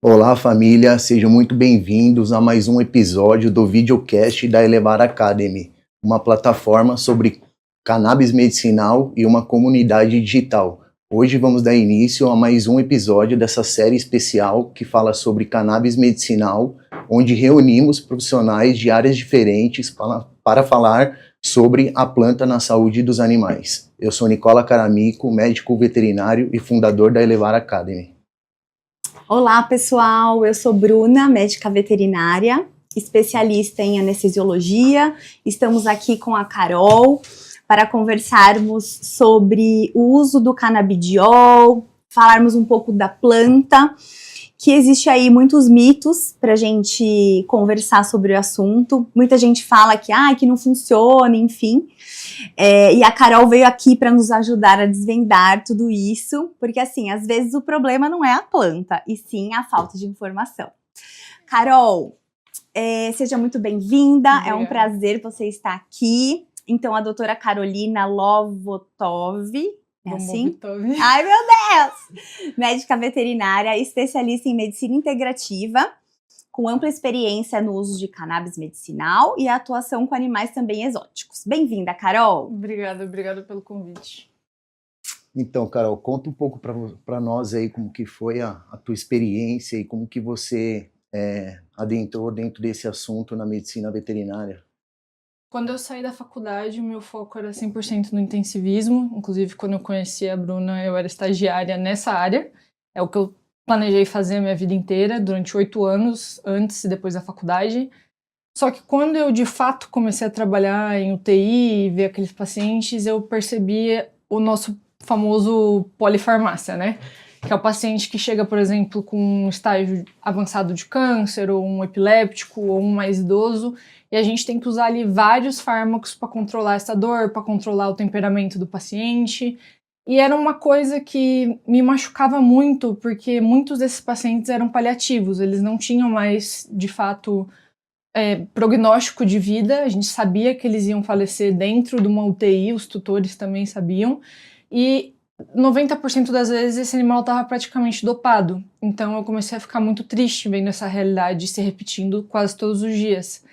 Olá, família, sejam muito bem-vindos a mais um episódio do videocast da Elevar Academy, uma plataforma sobre cannabis medicinal e uma comunidade digital. Hoje vamos dar início a mais um episódio dessa série especial que fala sobre cannabis medicinal, onde reunimos profissionais de áreas diferentes para falar sobre a planta na saúde dos animais. Eu sou Nicola Caramico, médico veterinário e fundador da Elevar Academy. Olá, pessoal, eu sou Bruna, médica veterinária, especialista em anestesiologia. Estamos aqui com a Carol para conversarmos sobre o uso do canabidiol, falarmos um pouco da planta, que existe aí muitos mitos para a gente conversar sobre o assunto. Muita gente fala que não funciona, enfim. E a Carol veio aqui para nos ajudar a desvendar tudo isso, porque assim, às vezes o problema não é a planta, e sim a falta de informação. Carol, seja muito bem-vinda, é um prazer você estar aqui. Então, a doutora Carolina Lovotov, é assim? Ai, meu Deus! Médica veterinária, especialista em medicina integrativa, com ampla experiência no uso de cannabis medicinal e a atuação com animais também exóticos. Bem-vinda, Carol! Obrigada pelo convite. Então, Carol, conta um pouco para nós aí como que foi a tua experiência e como que você adentrou dentro desse assunto na medicina veterinária. Quando eu saí da faculdade, o meu foco era 100% no intensivismo. Inclusive, quando eu conheci a Bruna, eu era estagiária nessa área. É o que eu planejei fazer a minha vida inteira, durante 8 anos, antes e depois da faculdade. Só que quando eu, de fato, comecei a trabalhar em UTI e ver aqueles pacientes, eu percebi o nosso famoso polifarmácia, né? Que é o paciente que chega, por exemplo, com um estágio avançado de câncer, ou um epiléptico, ou um mais idoso, e a gente tem que usar ali vários fármacos para controlar essa dor, para controlar o temperamento do paciente. E era uma coisa que me machucava muito, porque muitos desses pacientes eram paliativos, eles não tinham mais, de fato, prognóstico de vida. A gente sabia que eles iam falecer dentro de uma UTI, os tutores também sabiam, e 90% das vezes esse animal estava praticamente dopado. Então eu comecei a ficar muito triste vendo essa realidade se repetindo quase todos os dias.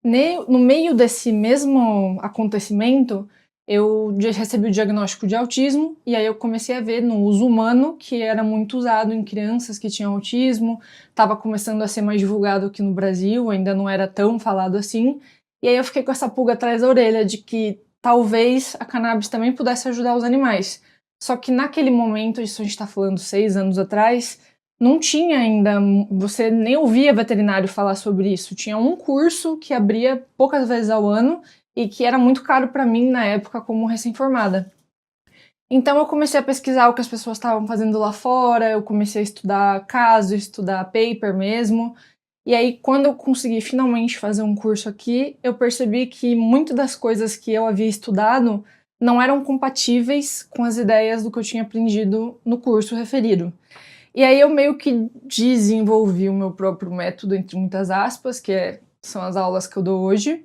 No meio desse mesmo acontecimento, eu recebi o diagnóstico de autismo, e aí eu comecei a ver no uso humano, que era muito usado em crianças que tinham autismo, estava começando a ser mais divulgado aqui no Brasil, ainda não era tão falado assim, e aí eu fiquei com essa pulga atrás da orelha de que talvez a cannabis também pudesse ajudar os animais. Só que naquele momento, isso a gente está falando 6 anos atrás, não tinha ainda, você nem ouvia veterinário falar sobre isso. Tinha um curso que abria poucas vezes ao ano e que era muito caro para mim na época como recém-formada. Então eu comecei a pesquisar o que as pessoas estavam fazendo lá fora, eu comecei a estudar caso, estudar paper mesmo. E aí, quando eu consegui finalmente fazer um curso aqui, eu percebi que muitas das coisas que eu havia estudado não eram compatíveis com as ideias do que eu tinha aprendido no curso referido. E aí eu meio que desenvolvi o meu próprio método, entre muitas aspas, são as aulas que eu dou hoje.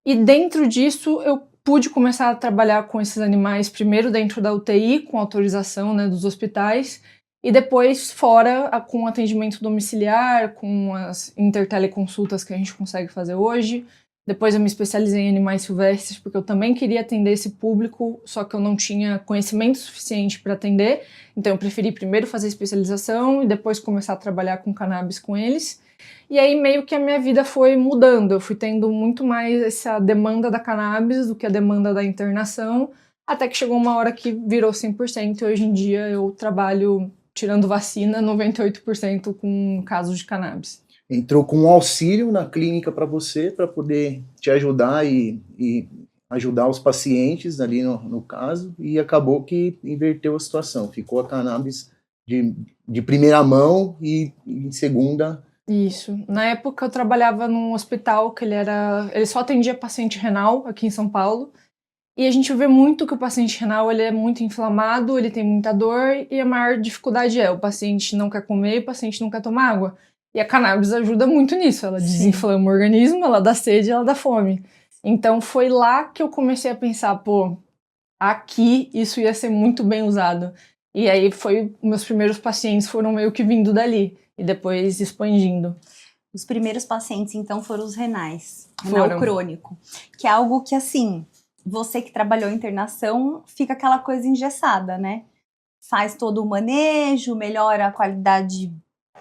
E dentro disso eu pude começar a trabalhar com esses animais, primeiro dentro da UTI, com autorização, né, dos hospitais, e depois fora, com atendimento domiciliar, com as interteleconsultas que a gente consegue fazer hoje. Depois eu me especializei em animais silvestres, porque eu também queria atender esse público, só que eu não tinha conhecimento suficiente para atender. Então eu preferi primeiro fazer especialização e depois começar a trabalhar com cannabis com eles. E aí meio que a minha vida foi mudando, eu fui tendo muito mais essa demanda da cannabis do que a demanda da internação, até que chegou uma hora que virou 100% e hoje em dia eu trabalho, tirando vacina, 98% com casos de cannabis. Entrou com um auxílio na clínica para você, para poder te ajudar e ajudar os pacientes ali no caso, e acabou que inverteu a situação. Ficou a cannabis de primeira mão e em segunda. Isso. Na época eu trabalhava num hospital que ele só atendia paciente renal aqui em São Paulo. E a gente vê muito que o paciente renal ele é muito inflamado, ele tem muita dor e a maior dificuldade o paciente não quer comer, o paciente não quer tomar água. E a cannabis ajuda muito nisso, ela desinflama o organismo, ela dá sede, ela dá fome. Então foi lá que eu comecei a pensar, aqui isso ia ser muito bem usado. E aí meus primeiros pacientes foram meio que vindo dali. e depois expandindo. Os primeiros pacientes, então, foram os renais, Foram. renal crônico, que é algo que, assim, você que trabalhou em internação, fica aquela coisa engessada, né? Faz todo o manejo, melhora a qualidade,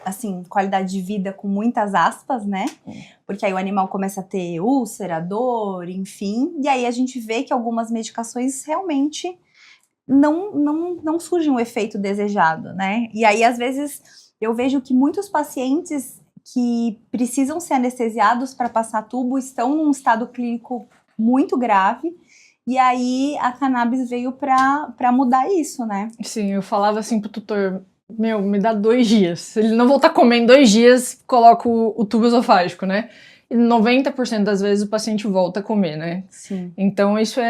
assim, qualidade de vida com muitas aspas, né? Porque aí o animal começa a ter úlcera, dor, enfim, e aí a gente vê que algumas medicações realmente não surgem o efeito desejado, né? E aí, às vezes, eu vejo que muitos pacientes que precisam ser anestesiados para passar tubo estão num estado clínico muito grave, e aí a cannabis veio para mudar isso, né? Sim, eu falava assim pro tutor, meu, me dá 2 dias. Se ele não voltar a comer em 2 dias, coloco o tubo esofágico, né? E 90% das vezes o paciente volta a comer, né? Sim. Então isso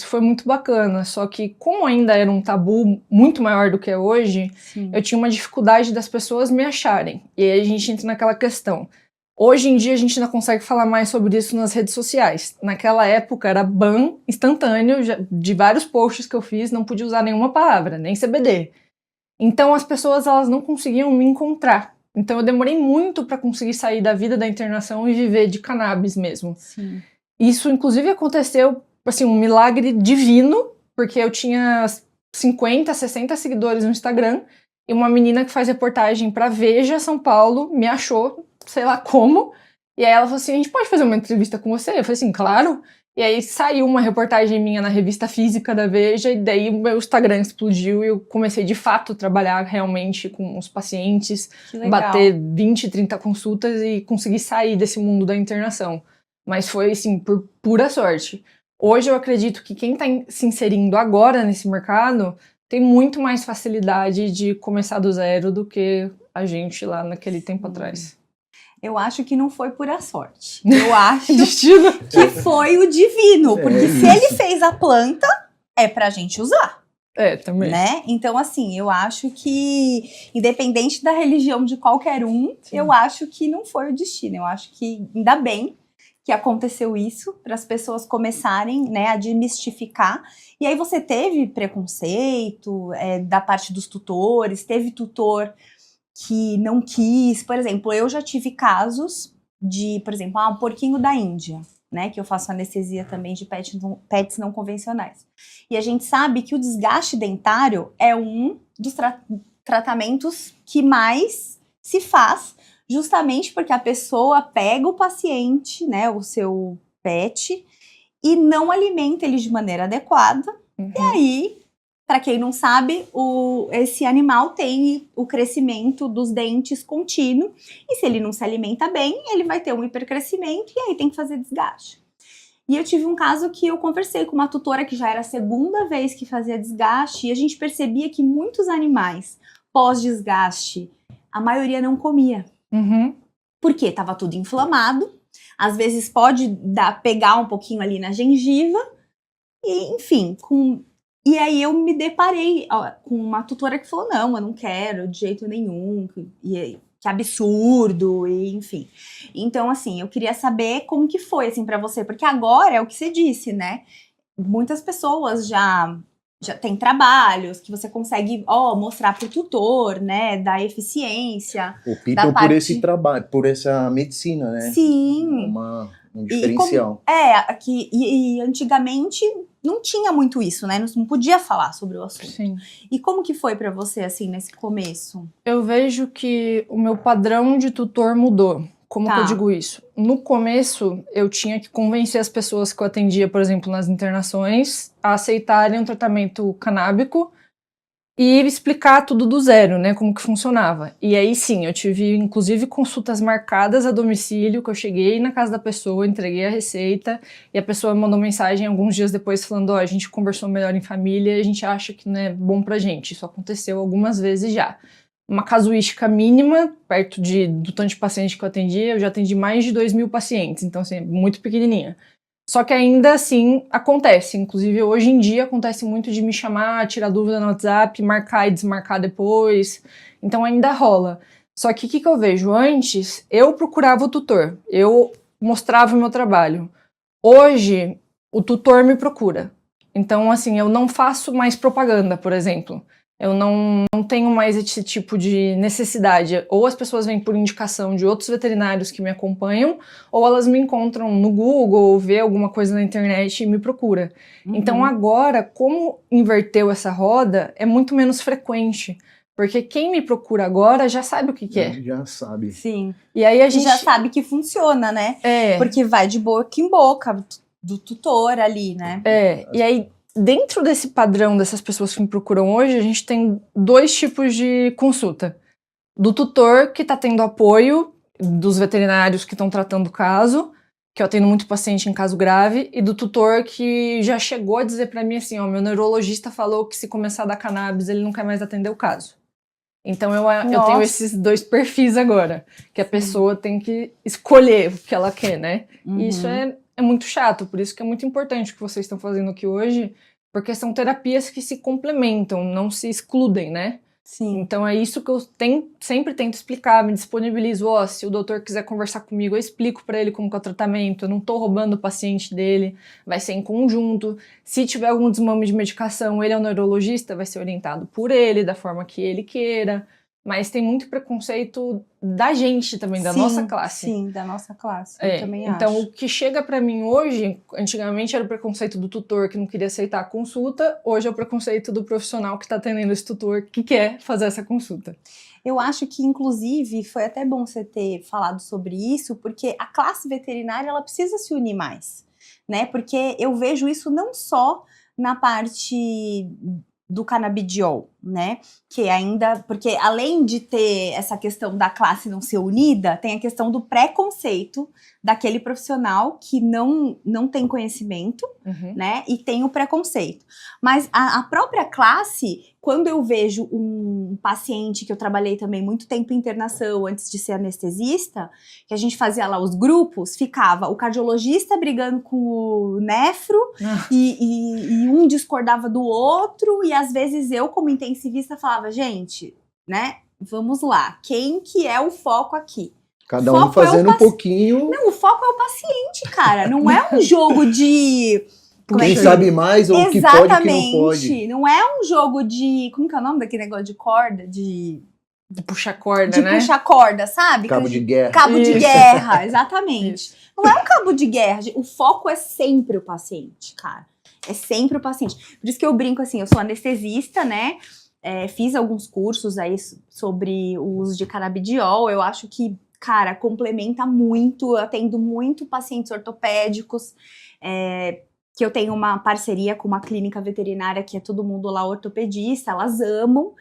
foi muito bacana, só que como ainda era um tabu muito maior do que é hoje, Sim. eu tinha uma dificuldade das pessoas me acharem. E aí a gente entra naquela questão. Hoje em dia a gente ainda consegue falar mais sobre isso nas redes sociais. Naquela época era ban instantâneo, de vários posts que eu fiz, não podia usar nenhuma palavra, nem CBD. Então as pessoas elas não conseguiam me encontrar. Então eu demorei muito para conseguir sair da vida da internação e viver de cannabis mesmo. Sim. Isso inclusive aconteceu, assim, um milagre divino, porque eu tinha 50, 60 seguidores no Instagram e uma menina que faz reportagem para Veja São Paulo me achou, sei lá como, e aí ela falou assim, a gente pode fazer uma entrevista com você? Eu falei assim, claro. E aí saiu uma reportagem minha na revista física da Veja, e daí o meu Instagram explodiu e eu comecei de fato a trabalhar realmente com os pacientes, Que legal. bater 20, 30 consultas e conseguir sair desse mundo da internação. Mas foi, assim, por pura sorte. Hoje eu acredito que quem está se inserindo agora nesse mercado tem muito mais facilidade de começar do zero do que a gente lá naquele tempo atrás. Eu acho que não foi pura sorte. Eu acho Destino. que foi o divino, porque se ele fez a planta, é pra gente usar, Também. né? Então, assim, eu acho que, independente da religião de qualquer um, eu acho que não foi o destino. Eu acho que, ainda bem que aconteceu isso, para as pessoas começarem, né, a desmistificar. E aí você teve preconceito da parte dos tutores, teve tutor que não quis, por exemplo, eu já tive casos de, por exemplo, um porquinho da Índia, né, que eu faço anestesia também de pets não convencionais. E a gente sabe que o desgaste dentário é um dos tratamentos que mais se faz, justamente porque a pessoa pega o paciente, né, o seu pet, e não alimenta ele de maneira adequada, e aí, para quem não sabe, esse animal tem o crescimento dos dentes contínuo, e se ele não se alimenta bem, ele vai ter um hipercrescimento, e aí tem que fazer desgaste. E eu tive um caso que eu conversei com uma tutora que já era a segunda vez que fazia desgaste, e a gente percebia que muitos animais, pós-desgaste, a maioria não comia. Porque estava tudo inflamado, às vezes pode pegar um pouquinho ali na gengiva, e enfim, e aí eu me deparei com uma tutora que falou, não, eu não quero de jeito nenhum, que absurdo, e enfim. Então, assim, eu queria saber como que foi, assim, pra você, porque agora é o que você disse, né? Muitas pessoas já tem trabalhos que você consegue, mostrar pro tutor, né, da eficiência. Optam por esse trabalho, por essa medicina, né? Sim. Um diferencial. E antigamente não tinha muito isso, né? Não podia falar sobre o assunto. Sim. E como que foi pra você, assim, nesse começo? Eu vejo que o meu padrão de tutor mudou. Como que eu digo isso? No começo, eu tinha que convencer as pessoas que eu atendia, por exemplo, nas internações, a aceitarem um tratamento canábico e explicar tudo do zero, né, como que funcionava. E aí sim, eu tive inclusive consultas marcadas a domicílio, que eu cheguei na casa da pessoa, entreguei a receita e a pessoa me mandou mensagem alguns dias depois falando, a gente conversou melhor em família e a gente acha que não é bom pra gente. Isso aconteceu algumas vezes já. Uma casuística mínima, perto do tanto de paciente que eu atendia, eu já atendi mais de 2.000 pacientes, então assim, muito pequenininha. Só que ainda assim acontece, inclusive hoje em dia acontece muito de me chamar, tirar dúvida no WhatsApp, marcar e desmarcar depois, então ainda rola. Só que o que eu vejo? Antes, eu procurava o tutor, eu mostrava o meu trabalho. Hoje, o tutor me procura. Então assim, eu não faço mais propaganda, por exemplo. Eu não tenho mais esse tipo de necessidade. Ou as pessoas vêm por indicação de outros veterinários que me acompanham, ou elas me encontram no Google, ou vê alguma coisa na internet e me procura. Então agora, como inverteu essa roda, é muito menos frequente. Porque quem me procura agora já sabe o que é. Já sabe. Sim. E aí a gente já sabe que funciona, né? Porque vai de boca em boca do tutor ali, né? E aí, dentro desse padrão dessas pessoas que me procuram hoje, a gente tem 2 tipos de consulta. Do tutor, que está tendo apoio dos veterinários que estão tratando o caso, que eu atendo muito paciente em caso grave, e do tutor que já chegou a dizer para mim assim, meu neurologista falou que se começar a dar cannabis, ele não quer mais atender o caso. Então eu tenho esses 2 perfis agora, que a pessoa tem que escolher o que ela quer, né? E isso é muito chato, por isso que é muito importante o que vocês estão fazendo aqui hoje, porque são terapias que se complementam, não se excludem, né? Sim. Então é isso que eu sempre tento explicar, me disponibilizo, se o doutor quiser conversar comigo, eu explico para ele como que é o tratamento, eu não tô roubando o paciente dele, vai ser em conjunto. Se tiver algum desmame de medicação, ele é o neurologista, vai ser orientado por ele, da forma que ele queira. Mas tem muito preconceito da gente também, da nossa classe. Sim, da nossa classe, eu também então, acho. o que chega pra mim hoje, antigamente era o preconceito do tutor que não queria aceitar a consulta, hoje é o preconceito do profissional que tá atendendo esse tutor que quer fazer essa consulta. Eu acho que, inclusive, foi até bom você ter falado sobre isso, porque a classe veterinária, ela precisa se unir mais, né? Porque eu vejo isso não só na parte do canabidiol, né? Que ainda, porque além de ter essa questão da classe não ser unida, tem a questão do preconceito daquele profissional que não tem conhecimento, né? E tem o preconceito. Mas a própria classe, quando eu vejo um paciente que eu trabalhei também muito tempo em internação antes de ser anestesista, que a gente fazia lá os grupos, ficava o cardiologista brigando com o nefro e um discordava do outro, e às vezes eu, como intensivista, falava, gente, né, vamos lá, quem que é o foco aqui? Cada um fazendo um pouquinho. Não, o foco é o paciente, cara, não é um jogo de... Quem sabe mais ou o que pode e o que não pode. Não é um jogo de... Como que é o nome daquele negócio de corda? De puxar corda, de né? De puxar corda, sabe? Cabo de guerra. Cabo de guerra, exatamente. Não é um cabo de guerra, o foco é sempre o paciente, cara. É sempre o paciente. Por isso que eu brinco assim, eu sou anestesista, né? Fiz alguns cursos aí sobre o uso de canabidiol. Eu acho que, cara, complementa muito. Eu atendo muito pacientes ortopédicos, que eu tenho uma parceria com uma clínica veterinária que é todo mundo lá ortopedista, elas amam.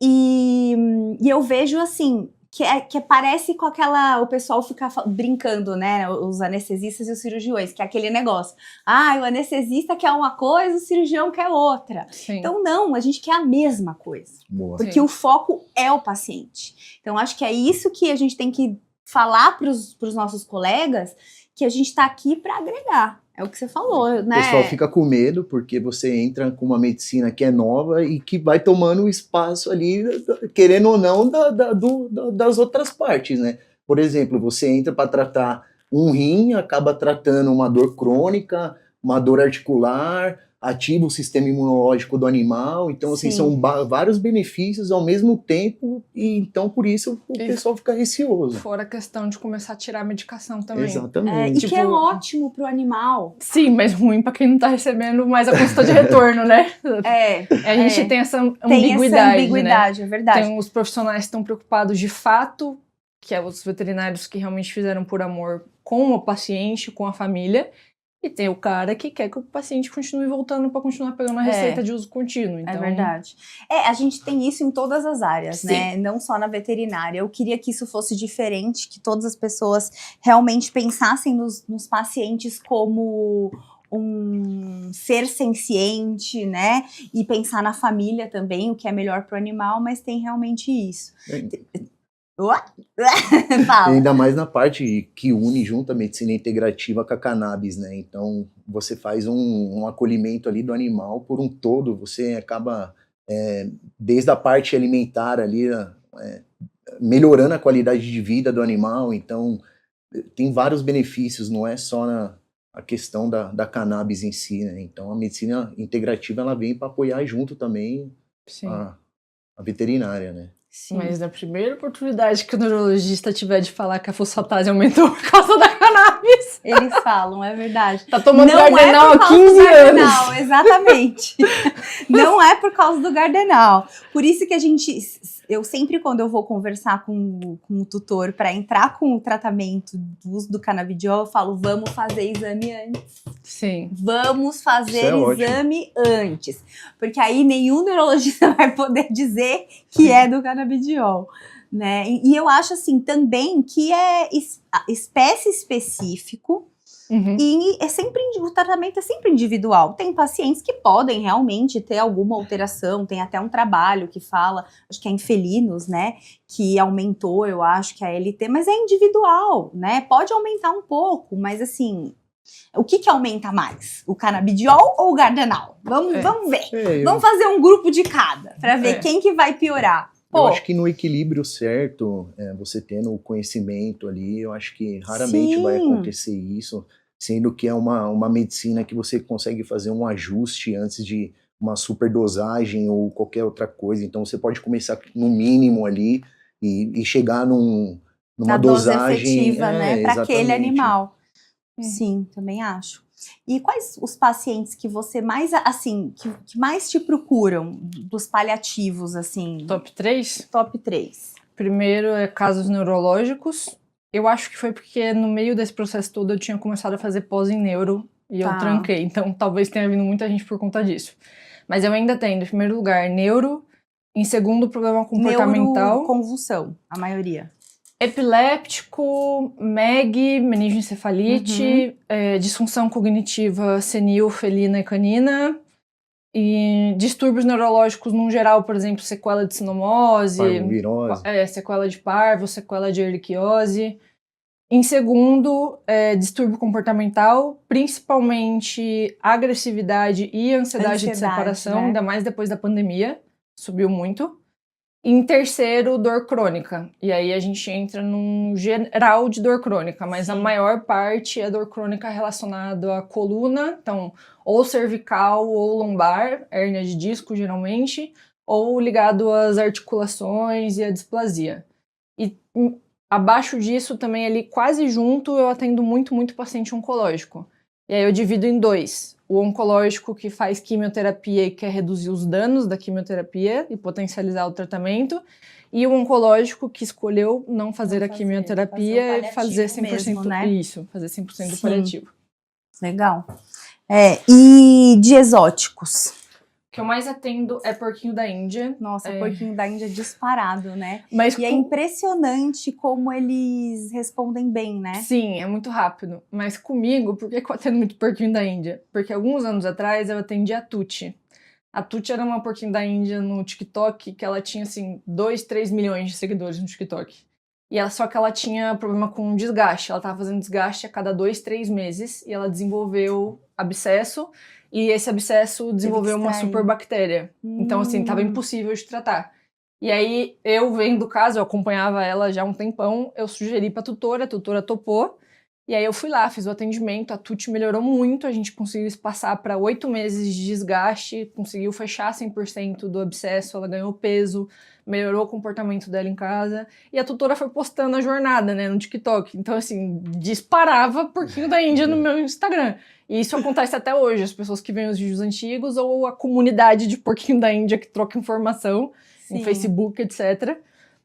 E eu vejo assim, que parece com aquela... O pessoal fica brincando, né? Os anestesistas e os cirurgiões, que é aquele negócio. O anestesista quer uma coisa, o cirurgião quer outra. Sim. Então, não, a gente quer a mesma coisa. Boa. Porque o foco é o paciente. Então, acho que é isso que a gente tem que falar para os nossos colegas, que a gente está aqui para agregar. É o que você falou, né? O pessoal fica com medo porque você entra com uma medicina que é nova e que vai tomando o espaço ali, querendo ou não, das outras partes, né? Por exemplo, você entra para tratar um rim, acaba tratando uma dor crônica, uma dor articular, ativa o sistema imunológico do animal, então assim, são vários benefícios ao mesmo tempo, e então por isso o pessoal fica receoso. Fora a questão de começar a tirar a medicação também. Exatamente. E que é ótimo pro animal. Sim, mas ruim pra quem não tá recebendo mais a consulta de retorno, né? A gente tem essa ambiguidade, tem essa ambiguidade, né? É verdade. Tem os profissionais que estão preocupados de fato, que é os veterinários que realmente fizeram por amor com o paciente, com a família, e tem o cara que quer que o paciente continue voltando para continuar pegando a receita de uso contínuo. Então... É verdade. A gente tem isso em todas as áreas, né? Não só na veterinária. Eu queria que isso fosse diferente, que todas as pessoas realmente pensassem nos pacientes como um ser senciente, né? E pensar na família também, o que é melhor para o animal, mas tem realmente isso. Ainda mais na parte que une junto a medicina integrativa com a cannabis, né? Então, você faz um acolhimento ali do animal por um todo, você acaba, desde a parte alimentar ali, melhorando a qualidade de vida do animal. Então, tem vários benefícios, não é só a questão da cannabis em si, né? Então, a medicina integrativa, ela vem para apoiar junto também a veterinária, né? Sim. Mas na primeira oportunidade que o neurologista tiver de falar que a fosfatase aumentou por causa da cannabis, Eles falam, é verdade. tá tomando Não é Gardenal por há causa 15 do anos. Gardenal, exatamente. Não é por causa do Gardenal. Por isso que eu sempre quando eu vou conversar com o tutor para entrar com o tratamento do uso do canabidiol, eu falo, vamos fazer exame antes. Sim. Vamos fazer Isso é ótimo. exame antes. Porque aí nenhum neurologista vai poder dizer que é do canabidiol. Né? E eu acho assim também que é espécie específico. Uhum. E o tratamento é sempre individual. Tem pacientes que podem realmente ter alguma alteração, tem até um trabalho que fala, acho que é em felinos, né, que aumentou, eu acho que a LT, mas é individual, né, pode aumentar um pouco, mas assim, o que aumenta mais? O canabidiol ou o Gardenal? Vamos ver, vamos fazer um grupo de cada, para ver quem que vai piorar. Eu acho que no equilíbrio certo, você tendo o conhecimento ali, eu acho que raramente vai acontecer isso, sendo que é uma medicina que você consegue fazer um ajuste antes de uma superdosagem ou qualquer outra coisa. Então você pode começar no mínimo ali e chegar numa dosagem efetiva, né, para aquele animal. Uhum. Sim, também acho. E quais os pacientes que você mais, assim, que mais te procuram dos paliativos, assim? Top 3? Top 3. Primeiro é casos neurológicos. Eu acho que foi porque no meio desse processo todo eu tinha começado a fazer pós em neuro e eu tranquei. Então talvez tenha vindo muita gente por conta disso. Mas eu ainda tenho, em primeiro lugar, neuro. Em segundo, problema comportamental. Neuroconvulsão, a maioria. Epiléptico, MEG, meningoencefalite, disfunção cognitiva senil, felina e canina, e distúrbios neurológicos no geral, por exemplo, sequela de sinomose, parvovirose, sequela de parvo, sequela de erliquiose. Em segundo, distúrbio comportamental, principalmente agressividade e ansiedade de separação, né? Ainda mais depois da pandemia, subiu muito. Em terceiro, dor crônica. E aí a gente entra num geral de dor crônica, mas a maior parte é dor crônica relacionada à coluna, então ou cervical ou lombar, hérnia de disco geralmente, ou ligado às articulações e à displasia. E abaixo disso também ali quase junto eu atendo muito paciente oncológico. E aí eu divido em dois. O oncológico que faz quimioterapia e quer reduzir os danos da quimioterapia e potencializar o tratamento. E o oncológico que escolheu não fazer a quimioterapia e fazer 100% mesmo, né? Isso, fazer 100% do paliativo. Legal. E de exóticos? O que eu mais atendo é porquinho da Índia. Nossa, porquinho da Índia é disparado, né? Mas é impressionante como eles respondem bem, né? Sim, é muito rápido. Mas comigo, por que eu atendo muito porquinho da Índia? Porque alguns anos atrás eu atendi a Tuti. A Tuti era uma porquinho da Índia no TikTok, que ela tinha, assim, 2, 3 milhões de seguidores no TikTok. Só que ela tinha problema com desgaste. Ela tava fazendo desgaste a cada 2, 3 meses. E ela desenvolveu abscesso. E esse abscesso desenvolveu uma superbactéria. Então, assim, tava impossível de tratar. E aí, eu vendo o caso, eu acompanhava ela já há um tempão, eu sugeri pra tutora, a tutora topou. E aí eu fui lá, fiz o atendimento, a Tuti melhorou muito, a gente conseguiu passar para 8 meses de desgaste, conseguiu fechar 100% do abscesso, ela ganhou peso, melhorou o comportamento dela em casa. E a tutora foi postando a jornada, né, no TikTok. Então, assim, disparava porquinho da Índia no meu Instagram. E isso acontece até hoje, as pessoas que veem os vídeos antigos ou a comunidade de porquinho da Índia que troca informação no Facebook, etc.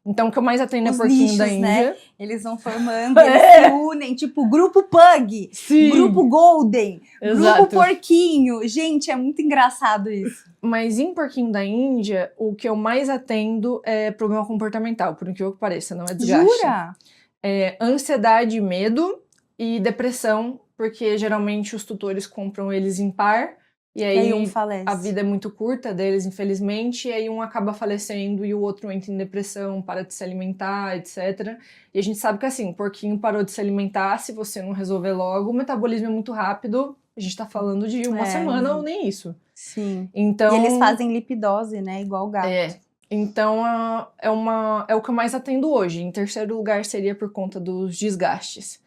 Então, o que eu mais atendo é porquinho nichos, da Índia. Né? Eles vão formando, eles se unem, tipo, grupo Pug, grupo Golden, grupo Porquinho. Gente, é muito engraçado isso. Mas em porquinho da Índia, o que eu mais atendo é problema comportamental, por incrível que pareça, não é desgaste. Jura? É ansiedade, medo e depressão, porque geralmente os tutores compram eles em par. E aí um falece. A vida é muito curta deles, infelizmente, e aí um acaba falecendo e o outro entra em depressão, para de se alimentar, etc. E a gente sabe que assim, porquinho parou de se alimentar, se você não resolver logo, o metabolismo é muito rápido, a gente tá falando de uma semana ou nem isso. Sim. Então, e eles fazem lipidose, né, igual o gato. Então é o que eu mais atendo hoje. Em terceiro lugar seria por conta dos desgastes.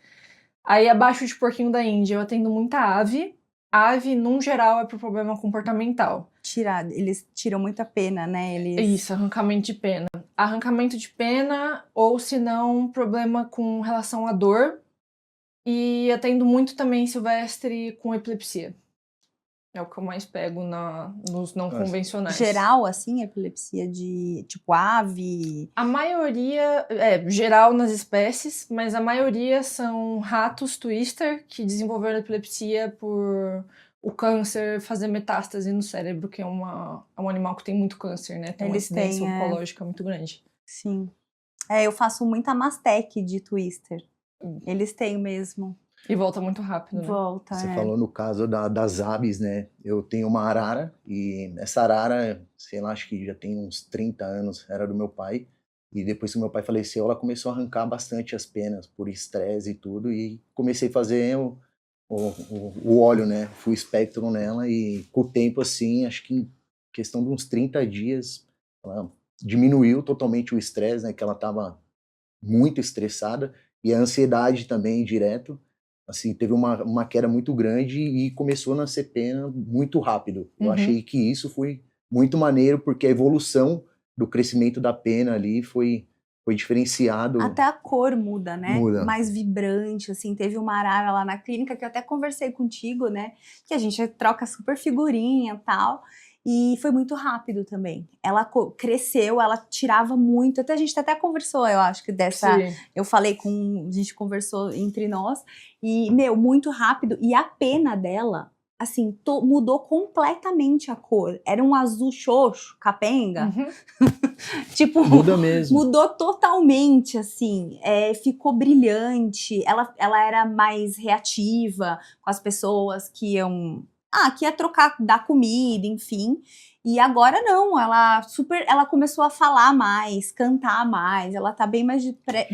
Aí abaixo de porquinho da Índia eu atendo muita ave. Ave, num geral, é por problema comportamental. eles tiram muita pena, né? Isso, arrancamento de pena. Arrancamento de pena, ou se não, problema com relação à dor. E atendo muito também silvestre com epilepsia. É o que eu mais pego nos não convencionais. Geral, assim, epilepsia de tipo ave? A maioria é geral nas espécies, mas a maioria são ratos twister que desenvolveram epilepsia por o câncer fazer metástase no cérebro, que é um animal que tem muito câncer, né? Tem uma incidência oncológica muito grande. Sim. Eu faço muita mastec de twister. Eles têm mesmo. E volta muito rápido, né? Volta, Você falou no caso das aves, né? Eu tenho uma arara, e essa arara, sei lá, acho que já tem uns 30 anos, era do meu pai. E depois que meu pai faleceu, ela começou a arrancar bastante as penas, por estresse e tudo. E comecei a fazer o óleo, né? Full Spectrum nela. E com o tempo, assim, acho que em questão de uns 30 dias, ela diminuiu totalmente o estresse, né? Que ela estava muito estressada. E a ansiedade também, direto. Assim, teve uma queda muito grande e começou a nascer pena muito rápido. Eu achei que isso foi muito maneiro, porque a evolução do crescimento da pena ali foi diferenciado. Até a cor muda, né? Muda. Mais vibrante, assim. Teve uma arara lá na clínica que eu até conversei contigo, né? Que a gente troca super figurinha e tal. E foi muito rápido também. Ela cresceu, ela tirava muito. Até a gente até conversou, eu acho que dessa. Sim. Eu falei com. A gente conversou entre nós. E, muito rápido. E a pena dela, assim, mudou completamente a cor. Era um azul xoxo, capenga. Tipo, muda mesmo. Mudou totalmente, assim. Ficou brilhante. Ela era mais reativa com as pessoas que iam. Que ia trocar, dar comida, enfim. E agora não, ela começou a falar mais, cantar mais, ela tá bem mais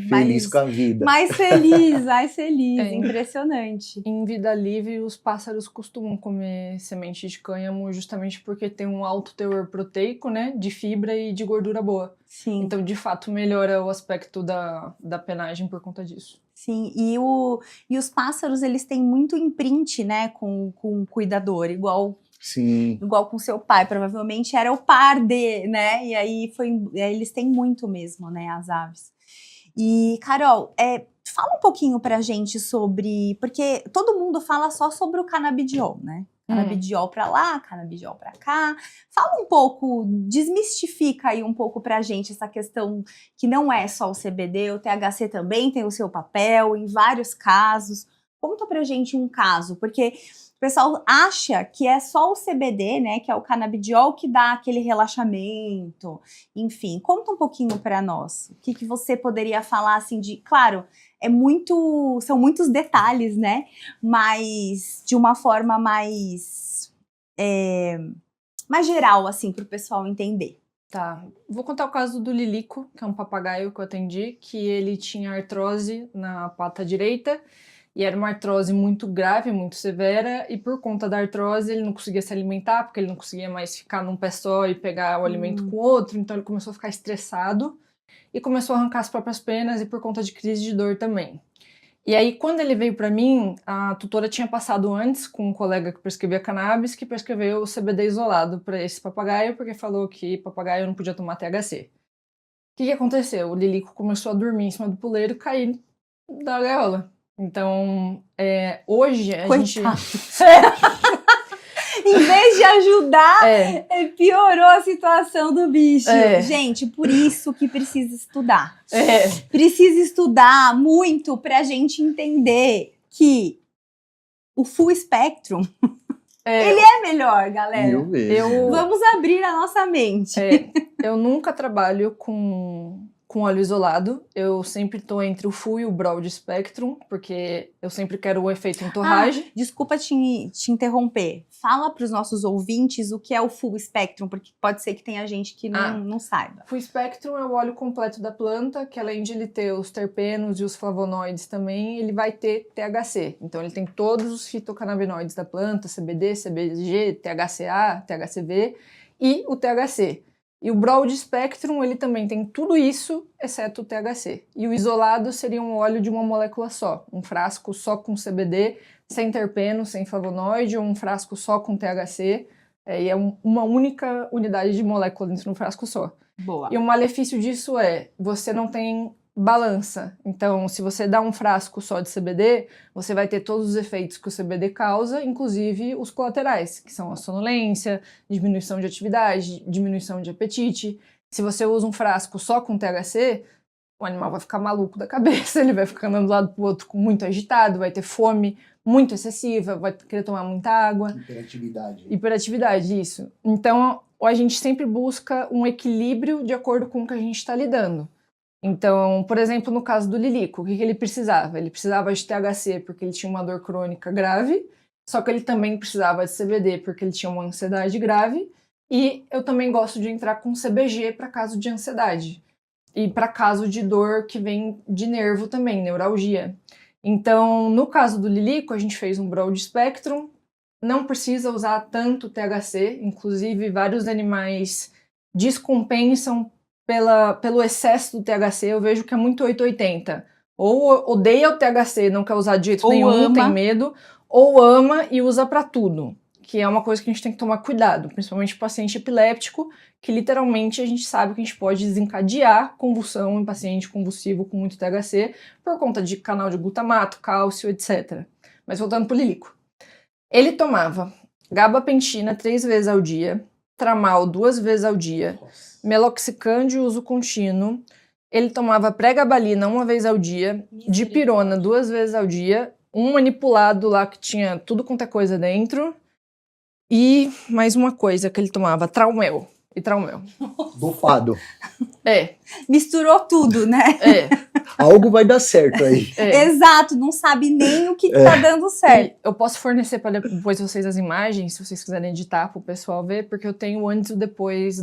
feliz com a vida. Mais feliz, impressionante. Em vida livre, os pássaros costumam comer semente de cânhamo justamente porque tem um alto teor proteico, né, de fibra e de gordura boa. Sim. Então, de fato, melhora o aspecto da penagem por conta disso. Sim, e os pássaros, eles têm muito imprint, né, com o cuidador, igual com seu pai, provavelmente era o par de, né, e aí eles têm muito mesmo, né, as aves. E, Carol, fala um pouquinho pra gente sobre, porque todo mundo fala só sobre o canabidiol, né? Canabidiol pra lá, canabidiol pra cá. Fala um pouco, desmistifica aí um pouco pra gente essa questão que não é só o CBD, o THC também tem o seu papel em vários casos. Conta pra gente um caso, porque o pessoal acha que é só o CBD, né, que é o canabidiol que dá aquele relaxamento, enfim. Conta um pouquinho pra nós. O que você poderia falar, assim, claro, são muitos detalhes, né, mas de uma forma mais geral, assim, pro pessoal entender. Tá, vou contar o caso do Lilico, que é um papagaio que eu atendi, que ele tinha artrose na pata direita, e era uma artrose muito grave, muito severa, e por conta da artrose ele não conseguia se alimentar, porque ele não conseguia mais ficar num pé só e pegar o alimento com o outro, então ele começou a ficar estressado e começou a arrancar as próprias penas e por conta de crise de dor também. E aí, quando ele veio pra mim, a tutora tinha passado antes com um colega que prescrevia cannabis, que prescreveu o CBD isolado para esse papagaio, porque falou que papagaio não podia tomar THC. O que aconteceu? O Lilico começou a dormir em cima do puleiro e cair da gaiola. Então, hoje a gente... Em vez de ajudar, piorou a situação do bicho. Gente, por isso que precisa estudar. Precisa estudar muito pra gente entender que o full spectrum, ele é melhor, galera. Vamos abrir a nossa mente. Eu nunca trabalho com óleo isolado, eu sempre tô entre o full e o broad spectrum, porque eu sempre quero o efeito entorragem. Desculpa te interromper. Fala para os nossos ouvintes o que é o full spectrum, porque pode ser que tenha gente que não saiba. Full spectrum é o óleo completo da planta, que além de ele ter os terpenos e os flavonoides também, ele vai ter THC. Então ele tem todos os fitocannabinoides da planta, CBD, CBG, THCA, THCV e o THC. E o broad spectrum, ele também tem tudo isso, exceto o THC. E o isolado seria um óleo de uma molécula só, um frasco só com CBD, sem terpeno, sem flavonoide, ou um frasco só com THC, E é uma única unidade de molécula dentro de um frasco só. Boa. E o malefício disso é, você não tem balança. Então, se você dá um frasco só de CBD, você vai ter todos os efeitos que o CBD causa, inclusive os colaterais, que são a sonolência, diminuição de atividade, diminuição de apetite. Se você usa um frasco só com THC, o animal vai ficar maluco da cabeça, ele vai ficar andando de um lado pro outro muito agitado, vai ter fome muito excessiva, vai querer tomar muita água. Hiperatividade, isso. Então, a gente sempre busca um equilíbrio de acordo com o que a gente está lidando. Então, por exemplo, no caso do Lilico, o que ele precisava? Ele precisava de THC porque ele tinha uma dor crônica grave, só que ele também precisava de CBD porque ele tinha uma ansiedade grave, e eu também gosto de entrar com CBG para caso de ansiedade e para caso de dor que vem de nervo também, neuralgia. Então, no caso do Lilico, a gente fez um broad spectrum, não precisa usar tanto THC, inclusive vários animais descompensam pelo excesso do THC, eu vejo que é muito 880. Ou odeia o THC, não quer usar de jeito nenhum, tem medo, ou ama e usa pra tudo, que é uma coisa que a gente tem que tomar cuidado, principalmente paciente epiléptico, que literalmente a gente sabe que a gente pode desencadear convulsão em paciente convulsivo com muito THC por conta de canal de glutamato, cálcio, etc. Mas voltando pro Lilico. Ele tomava gabapentina 3 vezes ao dia, tramal 2 vezes ao dia, meloxicam de uso contínuo, ele tomava pregabalina 1 vez ao dia, dipirona 2 vezes ao dia, um manipulado lá que tinha tudo quanto é coisa dentro, e mais uma coisa que ele tomava, Traumel. E Traumel. Dopado. Misturou tudo, né? Algo vai dar certo aí. Exato, não sabe nem o que tá dando certo. Eu posso fornecer para depois vocês as imagens, se vocês quiserem editar para o pessoal ver, porque eu tenho o antes e o depois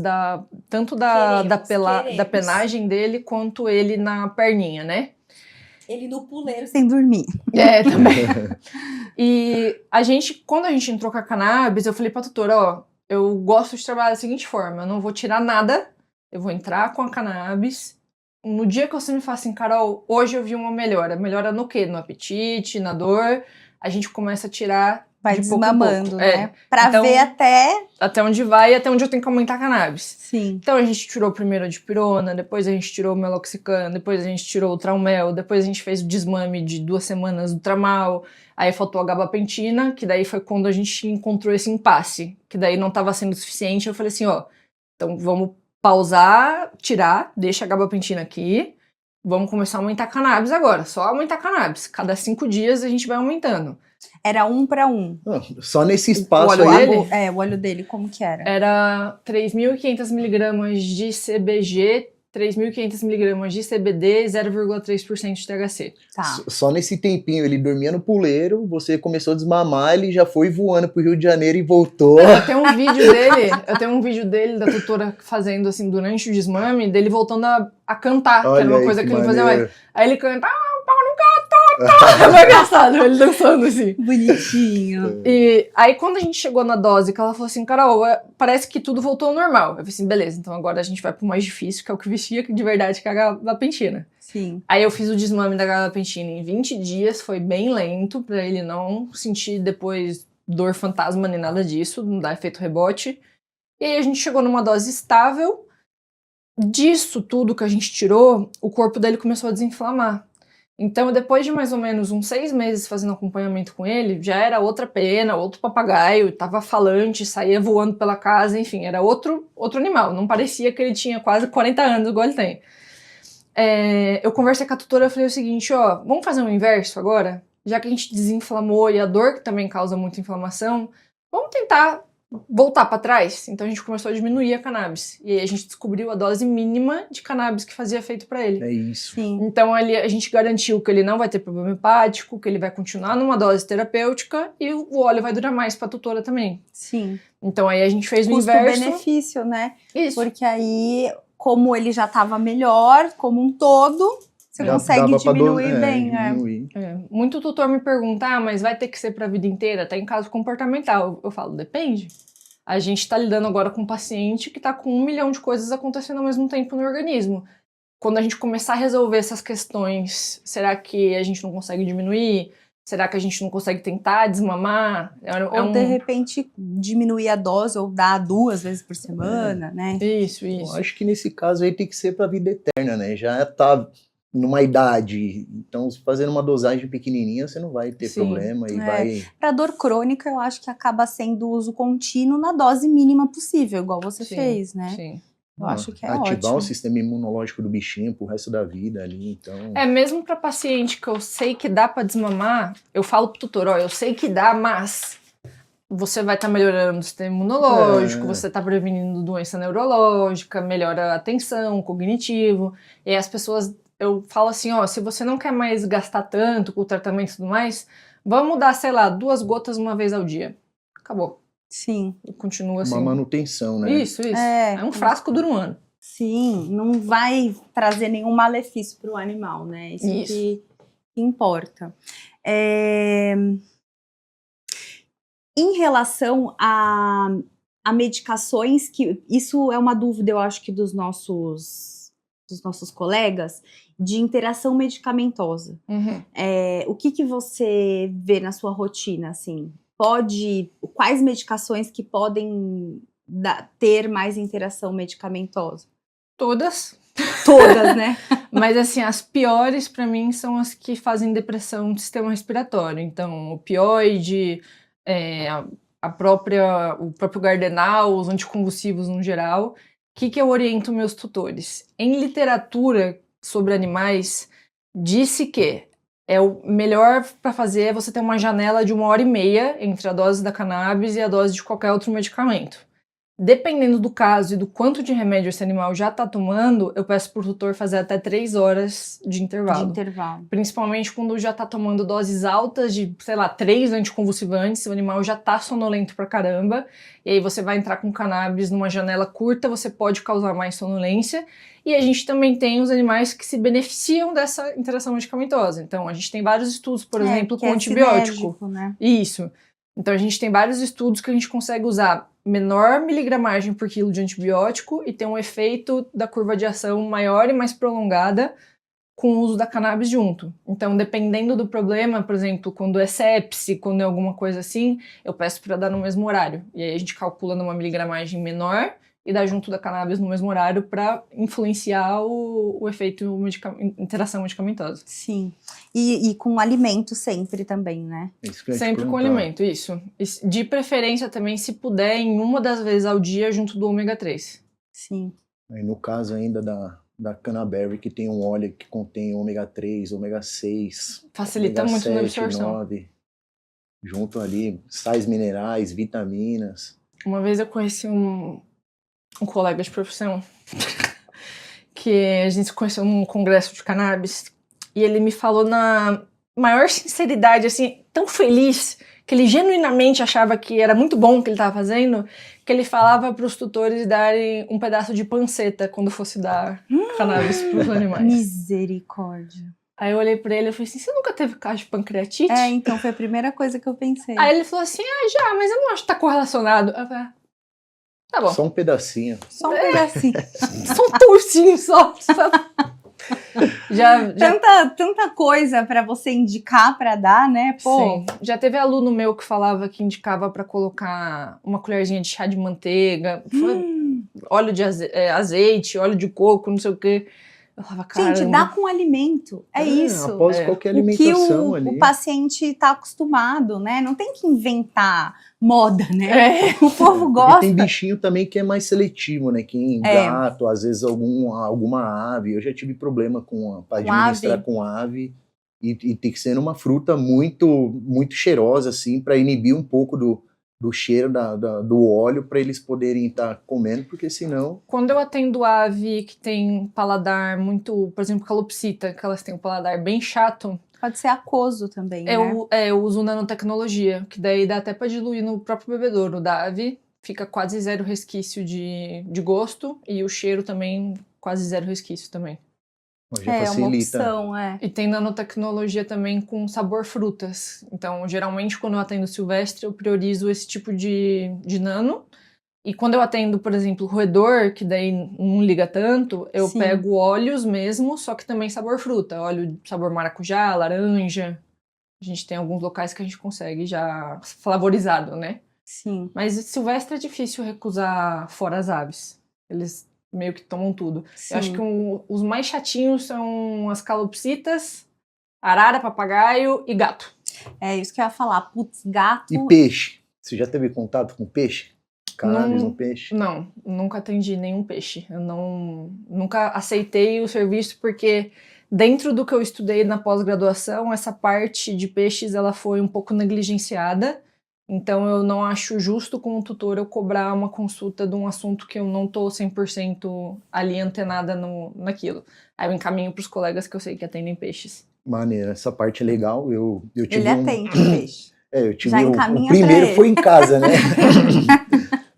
tanto da penagem dele, quanto ele na perninha, né? Ele no puleiro sem dormir. Também. E quando a gente entrou com a cannabis, eu falei pra tutora, eu gosto de trabalhar da seguinte forma, eu não vou tirar nada, eu vou entrar com a cannabis. No dia que você me fala assim, Carol, hoje eu vi uma melhora. Melhora no quê? No apetite, na dor. A gente começa a tirar vai de desmamando, pouco em pouco. né? Pra então, ver até onde vai e até onde eu tenho que aumentar a cannabis. Sim. Então a gente tirou primeiro a dipirona, depois a gente tirou o meloxicam, depois a gente tirou o traumel, depois a gente fez o desmame de 2 semanas do tramal, aí faltou a gabapentina, que daí foi quando a gente encontrou esse impasse, que daí não estava sendo suficiente. Eu falei assim, então vamos pausar, tirar, deixa a gabapentina aqui, vamos começar a aumentar a cannabis agora, só aumentar a cannabis. Cada 5 dias a gente vai aumentando. Era 1 para 1. Só nesse espaço o aí. O óleo dele, como que era? Era 3.500 miligramas de CBG, 3.500 miligramas de CBD, 0,3% de THC. Tá. Só nesse tempinho, ele dormia no puleiro, você começou a desmamar, ele já foi voando pro Rio de Janeiro e voltou. Eu tenho um vídeo dele, da tutora fazendo assim, durante o desmame, dele voltando a cantar, que era uma coisa que ele fazia mais. Aí ele canta, pau no gato, é engraçado, ele dançando assim. Bonitinho. E aí quando a gente chegou na dose, que ela falou assim, Carol, parece que tudo voltou ao normal. Eu falei assim, beleza, então agora a gente vai pro mais difícil, que é o que vestia de verdade, que é a gabapentina. Sim. Aí eu fiz o desmame da gabapentina em 20 dias, foi bem lento, pra ele não sentir depois dor fantasma nem nada disso, não dá efeito rebote. E aí a gente chegou numa dose estável. Disso tudo que a gente tirou, o corpo dele começou a desinflamar. Então, depois de mais ou menos uns 6 meses fazendo acompanhamento com ele, já era outra pena, outro papagaio, tava falante, saía voando pela casa, enfim, era outro animal. Não parecia que ele tinha quase 40 anos, igual ele tem. Eu conversei com a tutora e falei o seguinte, vamos fazer um inverso agora? Já que a gente desinflamou e a dor que também causa muita inflamação, vamos tentar voltar para trás. Então a gente começou a diminuir a cannabis. E aí a gente descobriu a dose mínima de cannabis que fazia efeito para ele. É isso. Sim. Então ali a gente garantiu que ele não vai ter problema hepático, que ele vai continuar numa dose terapêutica e o óleo vai durar mais para a tutora também. Sim. Então aí a gente fez o inverso. Custo-benefício, né? Isso. Porque aí, como ele já estava melhor, como um todo, você consegue diminuir bem, diminuir. Muito tutor me pergunta, mas vai ter que ser para a vida inteira? Tá em caso comportamental. Eu falo, depende. A gente tá lidando agora com um paciente que tá com 1 milhão de coisas acontecendo ao mesmo tempo no organismo. Quando a gente começar a resolver essas questões, será que a gente não consegue diminuir? Será que a gente não consegue tentar desmamar? Ou de repente diminuir a dose ou dar 2 vezes por semana, né? Isso. Eu acho que nesse caso aí tem que ser para a vida eterna, né? Já tá numa idade, então fazendo uma dosagem pequenininha você não vai ter problema e vai... Para dor crônica eu acho que acaba sendo uso contínuo na dose mínima possível, igual você fez, né? Sim. Eu acho que é ativar ótimo. o sistema imunológico do bichinho pro resto da vida ali, então... Mesmo para paciente que eu sei que dá para desmamar, eu falo pro tutor, eu sei que dá, mas você vai estar melhorando o sistema imunológico, você está prevenindo doença neurológica, melhora a atenção, o cognitivo, e aí as pessoas, eu falo assim, se você não quer mais gastar tanto com o tratamento e tudo mais, vamos dar, sei lá, 2 gotas uma vez ao dia. Acabou. Sim. Uma Continua assim. manutenção, né? Isso. Um frasco dura 1 ano. Sim, não vai trazer nenhum malefício para o animal, né? Isso que importa. Em relação a medicações, que isso é uma dúvida, eu acho que dos nossos colegas, de interação medicamentosa. O que você vê na sua rotina, assim? Quais medicações que podem ter mais interação medicamentosa? Todas, né? Mas assim, as piores pra mim são as que fazem depressão do sistema respiratório. Então, opioide, o próprio Gardenal, os anticonvulsivos no geral. O que eu oriento meus tutores? Em literatura sobre animais, disse que o melhor para fazer é você ter uma janela de 1h30 entre a dose da cannabis e a dose de qualquer outro medicamento. Dependendo do caso e do quanto de remédio esse animal já está tomando, eu peço pro tutor fazer até 3 horas de intervalo. Principalmente quando já está tomando doses altas de, 3 anticonvulsivantes, o animal já está sonolento pra caramba, e aí você vai entrar com cannabis numa janela curta, você pode causar mais sonolência, e a gente também tem os animais que se beneficiam dessa interação medicamentosa. Então, a gente tem vários estudos, por exemplo, com antibiótico. Né? Isso. Então, a gente tem vários estudos que a gente consegue usar menor miligramagem por quilo de antibiótico e ter um efeito da curva de ação maior e mais prolongada com o uso da cannabis junto. Então, dependendo do problema, por exemplo, quando é sepse, quando é alguma coisa assim, eu peço para dar no mesmo horário. E aí a gente calcula numa miligramagem menor e dá junto da cannabis no mesmo horário para influenciar o efeito interação medicamentosa. Sim. E com alimento sempre também, né? Sempre com alimento, isso. De preferência também, se puder, em 1 das vezes ao dia, junto do ômega 3. Sim. Aí no caso ainda da Cannaberry, que tem um óleo que contém ômega 3, ômega 6, facilita ômega muito 7, na absorção. 9, junto ali, sais minerais, vitaminas. Uma vez eu conheci um colega de profissão que a gente se conheceu num congresso de cannabis e ele me falou na maior sinceridade, assim, tão feliz, que ele genuinamente achava que era muito bom o que ele estava fazendo, que ele falava para os tutores darem um pedaço de panceta quando fosse dar cannabis para os animais. Misericórdia. Aí eu olhei pra ele e falei assim, você nunca teve caso de pancreatite? Então foi a primeira coisa que eu pensei. Aí ele falou assim, já, mas eu não acho que tá correlacionado. Eu falei, tá bom. Só um pedacinho. Só um pedacinho. Só um turcinho só. Tanta coisa pra você indicar pra dar, né? Pô. Sim. Já teve aluno meu que falava que indicava pra colocar uma colherzinha de chá de manteiga, óleo de azeite, óleo de coco, não sei o quê. Eu falava, cara, gente, dá com alimento. É isso. Após qualquer alimentação ali. O paciente tá acostumado, né? Não tem que inventar moda, né? O povo gosta. E tem bichinho também que é mais seletivo, né? Quem gato, às vezes alguma ave. Eu já tive problema para administrar com ave. E tem que ser uma fruta muito, muito cheirosa, assim, para inibir um pouco do cheiro do óleo para eles poderem estar comendo, porque senão... Quando eu atendo ave que tem paladar muito, por exemplo, calopsita, que elas têm um paladar bem chato... Pode ser aquoso também, né? Eu uso nanotecnologia, que daí dá até para diluir no próprio bebedouro da ave, fica quase 0 resquício de gosto, e o cheiro também quase 0 resquício também. Já facilita. Uma opção, E tem nanotecnologia também com sabor frutas. Então, geralmente, quando eu atendo silvestre, eu priorizo esse tipo de nano. E quando eu atendo, por exemplo, roedor, que daí não liga tanto, eu pego óleos mesmo, só que também sabor fruta. Óleo sabor maracujá, laranja. A gente tem alguns locais que a gente consegue já flavorizado, né? Sim. Mas silvestre é difícil recusar fora as aves. Eles meio que tomam tudo. Sim. Eu acho que os mais chatinhos são as calopsitas, arara, papagaio e gato. É isso que eu ia falar. Putz, gato... E peixe? Você já teve contato com peixe? Cannabis no peixe? Não, nunca atendi nenhum peixe. Eu nunca aceitei o serviço porque dentro do que eu estudei na pós-graduação, essa parte de peixes ela foi um pouco negligenciada. Então eu não acho justo como tutor eu cobrar uma consulta de um assunto que eu não tô 100% ali antenada naquilo. Aí eu encaminho para os colegas que eu sei que atendem peixes. Maneiro, essa parte é legal. Eu tive Ele atende peixe. eu tive Já o encaminha primeiro pra foi em casa, né?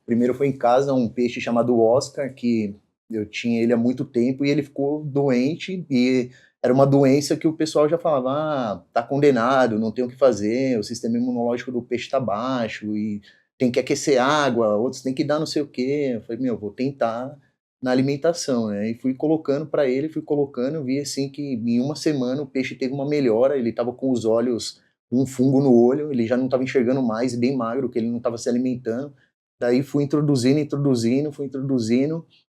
O primeiro foi em casa, um peixe chamado Oscar, que eu tinha ele há muito tempo e ele ficou doente e era uma doença que o pessoal já falava, tá condenado, não tem o que fazer, o sistema imunológico do peixe tá baixo e tem que aquecer água, outros tem que dar não sei o quê. Eu falei, vou tentar na alimentação, né? E fui colocando para ele, eu vi assim que em uma semana o peixe teve uma melhora, ele tava com os olhos, um fungo no olho, ele já não estava enxergando mais, bem magro, que ele não estava se alimentando. Daí fui introduzindo,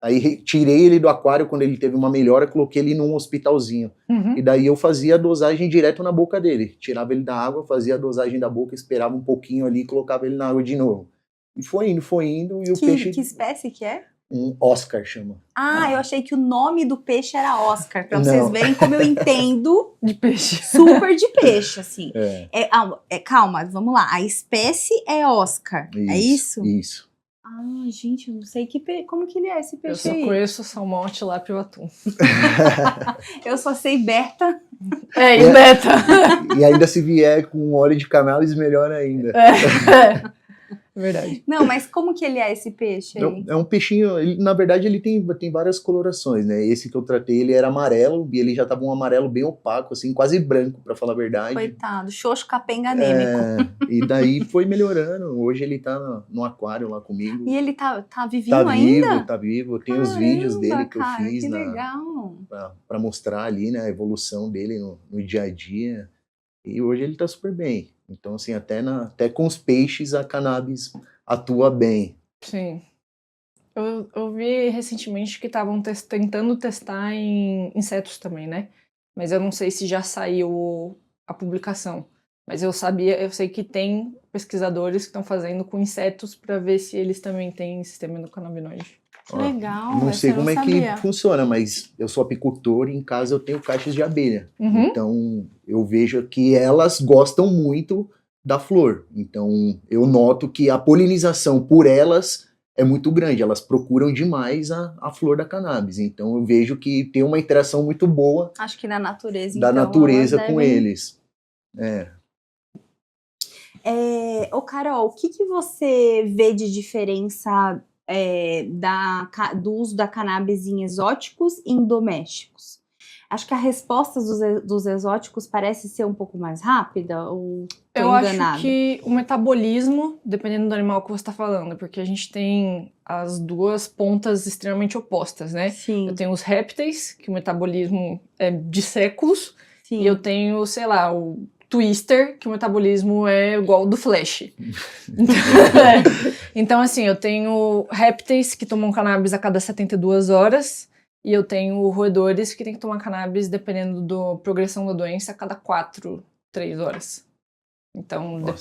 aí tirei ele do aquário quando ele teve uma melhora, coloquei ele num hospitalzinho. E daí eu fazia a dosagem direto na boca dele, tirava ele da água, fazia a dosagem da boca, esperava um pouquinho ali e colocava ele na água de novo. E foi indo, e o peixe... Que espécie que é? Um Oscar chama. Eu achei que o nome do peixe era Oscar, pra Não. vocês verem como eu entendo De peixe. super de peixe, assim. É. Calma, vamos lá. A espécie é Oscar, é isso? Isso. Gente, eu não sei como que ele é esse Eu peixe só aí. conheço salmão, tilápia e o atum. Eu só sei Berta. E beta. E ainda se vier com óleo de cannabis, melhor ainda. Verdade. Não, mas como que ele é esse peixe aí? É um peixinho, na verdade ele tem várias colorações, né? Esse que eu tratei, ele era amarelo, e ele já tava um amarelo bem opaco, assim, quase branco, pra falar a verdade. Coitado, xoxo capenga anêmico. E daí foi melhorando, hoje ele tá no aquário lá comigo. E ele tá vivinho ainda? Tá vivo, tem os vídeos dele que cara, eu fiz que legal. pra mostrar ali, né, a evolução dele no dia a dia. E hoje ele tá super bem. Então, assim, até com os peixes a cannabis atua bem. Sim. Eu vi recentemente que estavam tentando testar em insetos também, né? Mas eu não sei se já saiu a publicação. Mas eu sei que tem pesquisadores que estão fazendo com insetos para ver se eles também têm sistema endocannabinoide. Que legal. Não sei como é sabia. que funciona, mas eu sou apicultor e em casa eu tenho caixas de abelha. Uhum. Então, eu vejo que elas gostam muito da flor. Então, eu noto que a polinização por elas é muito grande. Elas procuram demais a flor da cannabis. Então, eu vejo que tem uma interação muito boa Acho que na natureza, da então, natureza elas com devem- eles. Ô, Carol, o que você vê de diferença do uso da cannabis em exóticos e em domésticos? Acho que a resposta dos exóticos parece ser um pouco mais rápida, ou tô Eu enganada? acho que o metabolismo, dependendo do animal que você está falando, porque a gente tem as duas pontas extremamente opostas, né? Sim, Eu tenho os répteis, que o metabolismo é de séculos, sim. e eu tenho, sei lá, o Twister, que o metabolismo é igual ao do Flash. Então, assim, eu tenho répteis que tomam cannabis a cada 72 horas, e eu tenho roedores que tem que tomar cannabis, dependendo da progressão da doença, a cada 4, 3 horas. Então, Nossa.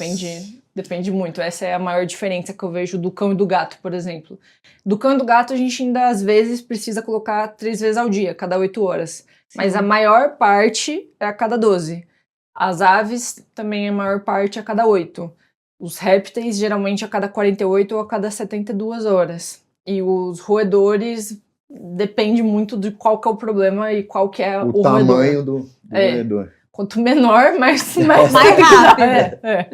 depende muito. Essa é a maior diferença que eu vejo do cão e do gato, por exemplo. Do cão e do gato, a gente ainda, às vezes, precisa colocar 3 vezes ao dia, cada 8 horas. Mas a maior parte é a cada 12. As aves também é a maior parte a cada 8. Os répteis, geralmente, a cada 48 ou a cada 72 horas. E os roedores, depende muito de qual que é o problema e qual que é o tamanho roedor. do É. roedor. Quanto menor, mais Mais rápido. É.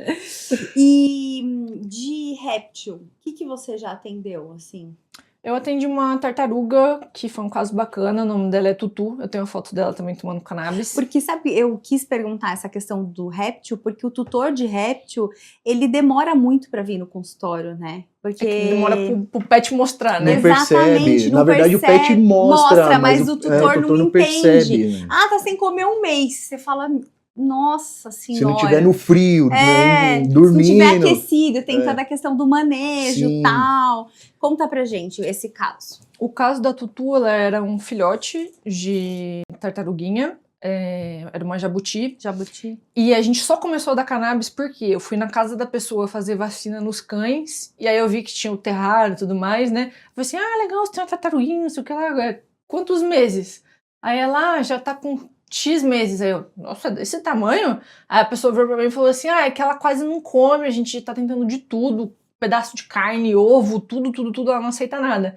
E de réptil, o que você já atendeu, assim? Eu atendi uma tartaruga, que foi um caso bacana, o nome dela é Tutu, eu tenho a foto dela também tomando cannabis. Porque, sabe, eu quis perguntar essa questão do réptil, porque o tutor de réptil, ele demora muito pra vir no consultório, né? Porque... É que demora pro pet mostrar, né? Não percebe. Na verdade, o pet mostra, mas o tutor não entende. percebe. Né? Tá sem comer um mês. Você fala, Nossa Se senhora. não tiver no frio, dormindo. Se não tiver aquecido, tem toda a questão do manejo Sim. e tal. Conta pra gente esse caso. O caso da Tutu, ela era um filhote de tartaruguinha, era uma jabuti. Jabuti. E a gente só começou a dar cannabis porque eu fui na casa da pessoa fazer vacina nos cães, e aí eu vi que tinha o terrário e tudo mais, né? Eu falei assim, legal, você tem uma tartaruguinha, não sei o que lá, quantos meses? Aí ela, já tá com X meses. Aí eu, nossa, desse tamanho? Aí a pessoa virou pra mim e falou assim, é que ela quase não come, a gente tá tentando de tudo, pedaço de carne, ovo, tudo, ela não aceita nada.